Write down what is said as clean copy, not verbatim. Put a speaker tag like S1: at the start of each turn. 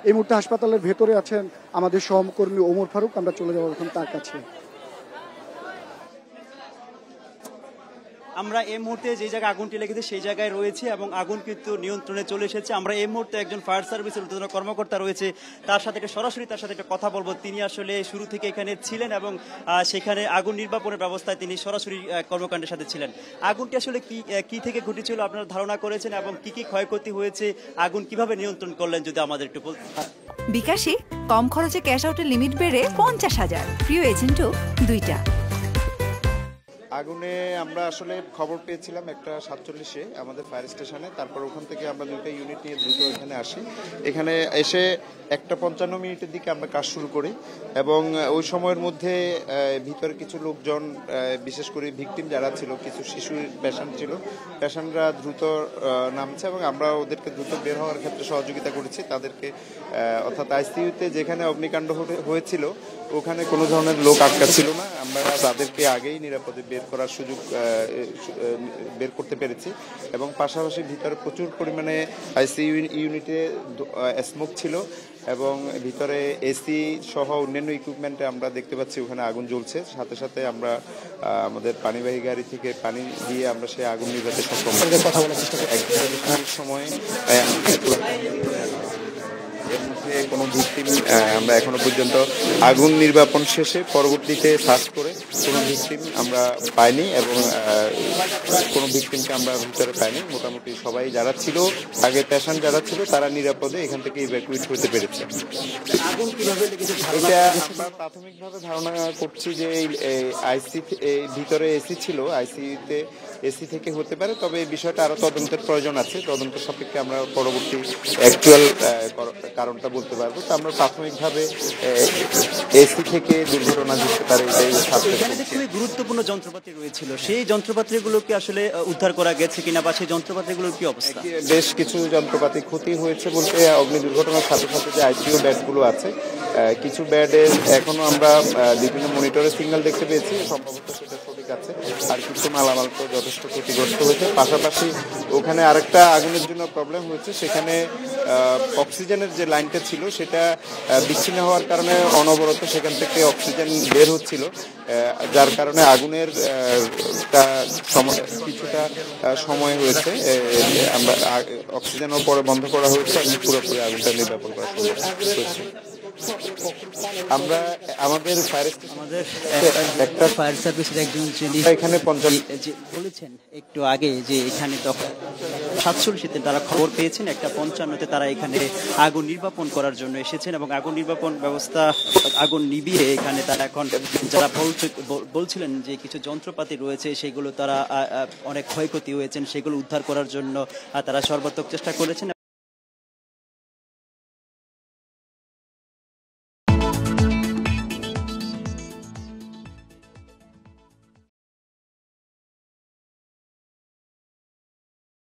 S1: এই মুহূর্তে হাসপাতালের ভেতরে আছেন আমাদের সহকর্মী ওমর ফারুক, আমরা চলে যাবো এখন তার কাছে।
S2: আমরা এই মুহূর্তে যে জায়গায় আগুনটি লেগেছে সেই জায়গায় রয়েছে এবং আগুন কিন্তু নিয়ন্ত্রণে চলে এসেছে। আমরা এই মুহূর্তে একজন ফায়ার সার্ভিসের ঊর্ধ্বতন কর্মকর্তা রয়েছে, তার সাথে সরাসরি তার সাথে একটা কথা বলবো। তিনি আসলে শুরু থেকে এখানে ছিলেন এবং সেখানে আগুন নির্বাপনের ব্যবস্থায় তিনি সরাসরি কর্মকাণ্ডের সাথে ছিলেন। আগুনটি আসলে কি থেকে ঘটেছিল আপনারা ধারণা করেছেন এবং কি কি ক্ষয়ক্ষতি হয়েছে, আগুন কিভাবে নিয়ন্ত্রণ করলেন যদি আমাদের একটু বলতেন।
S3: বিকাশে কম খরচে ক্যাশ আউটের লিমিট বেড়ে 50,000, প্রিয় এজেন্টও 2টা।
S4: আগুনে আমরা আসলে খবর পেয়েছিলাম একটা 47-এ আমাদের ফায়ার স্টেশনে। তারপর ওখান থেকে আমরা 2টা ইউনিট নিয়ে দ্রুত এখানে আসি। এখানে এসে 1:55 দিকে আমরা কাজ শুরু করি এবং ওই সময়ের মধ্যে ভিতরে কিছু লোকজন, বিশেষ করে ভিকটিম যারা ছিল, কিছু শিশু পেশেন্ট ছিল, পেশেন্টরা দ্রুত নামছে এবং আমরা ওদেরকে দ্রুত বের হওয়ার ক্ষেত্রে সহযোগিতা করেছি তাদেরকে। অর্থাৎ আইসিইউতে যেখানে অগ্নিকাণ্ড হয়েছিল ওখানে কোনো ধরনের লোক আটকা ছিল না, আমরা তাদেরকে আগেই নিরাপদে বের করতে পেরেছি। এবং পাশাপাশি ভিতরে প্রচুর পরিমাণে আইসিইউ ইউনিটে স্মোক ছিল এবং ভিতরে এসি সহ অন্যান্য ইকুইপমেন্টে আমরা দেখতে পাচ্ছি ওখানে আগুন জ্বলছে। সাথে সাথে আমরা আমাদের পানিবাহী গাড়ি থেকে পানি দিয়ে আমরা সেই আগুন নিভাতে সক্ষম কথা বলার চেষ্টা করি। 1 সময় এর মধ্যে কোনো ভিকটিম আমরা এখনো পর্যন্ত আগুন নির্বাপন শেষে পরবর্তীতে সার্চ করে কোনো ভিকটিম আমরা পাইনি এবং কোনো ভিকটিমকে আমরা ভিতরে পাইনি। মোটামুটি সবাই যারা ছিল, আগে পেশেন্ট যারা ছিল, তারা নিরাপদে এখান থেকে ইভ্যাকুয়েট হতে পেরেছে।
S2: আগুন কিভাবে লেগেছে
S4: এটা আমরা প্রাথমিকভাবে ধারণা করছি যে আইসি ভিতরে এসি ছিল, আইসিতে এসি থেকে হতে পারে, তবে এই বিষয়টা আরো তদন্তের প্রয়োজন আছে। তদন্ত সাপেক্ষে আমরা পরবর্তী অ্যাকচুয়াল কারণটা বলতে পারবো। তো আমরা প্রাথমিকভাবে এসি থেকে দুর্ঘটনা ঘটতে পারে এটাই।
S2: খুবই গুরুত্বপূর্ণ যন্ত্রপাতি রয়েছিল, সেই যন্ত্রপাতিগুলোকে আসলে উদ্ধার করা গেছে কিনা বা সেই যন্ত্রপাতিগুলোর কি অবস্থা?
S4: বেশ কিছু যন্ত্রপাতি ক্ষতি হয়েছে বলতে অগ্নি দুর্ঘটনার সাথে সাথে যে আইসিইউ বেডগুলো আছে, কিছু বেডে এখনো আমরা বিভিন্ন মনিটরে সিগন্যাল দেখতে পেয়েছি, সম্ভবত সেটা সঠিক আছে। আর কিছু মালামাল তো যথেষ্ট ক্ষতিগ্রস্ত হয়েছে। পাশাপাশি ওখানে আরেকটা আগুনের জন্য প্রবলেম হয়েছে, সেখানে অক্সিজেনের যে লাইনটা ছিল সেটা বিচ্ছিন্ন হওয়ার কারণে অনবরত সেখান থেকে অক্সিজেন বের হচ্ছিল, যার কারণে আগুনের কিছুটা সময় হয়েছে। আমরা অক্সিজেনও পরে বন্ধ করা হয়েছে এবং পুরোপুরি আগুনটা নির্বাপন করা হয়েছে। আমরা আমাদের
S2: একটা ফায়ার সার্ভিসের একজন যিনি
S4: এখানে
S2: বলেছেন একটু আগে যে এখানে তখন 47-তে তারা খবর পেয়েছেন, 1:55-তে তারা এখানে আগুন নির্বাপন করার জন্য এসেছেন এবং আগুন নির্বাপন ব্যবস্থা আগুন নিভিয়ে এখানে তারা এখন যারা বলছিলেন যে কিছু যন্ত্রপাতি রয়েছে সেগুলো তারা অনেক ক্ষয়ক্ষতি হয়েছেন, সেগুলো উদ্ধার করার জন্য তারা সর্বাত্মক চেষ্টা করেছেন।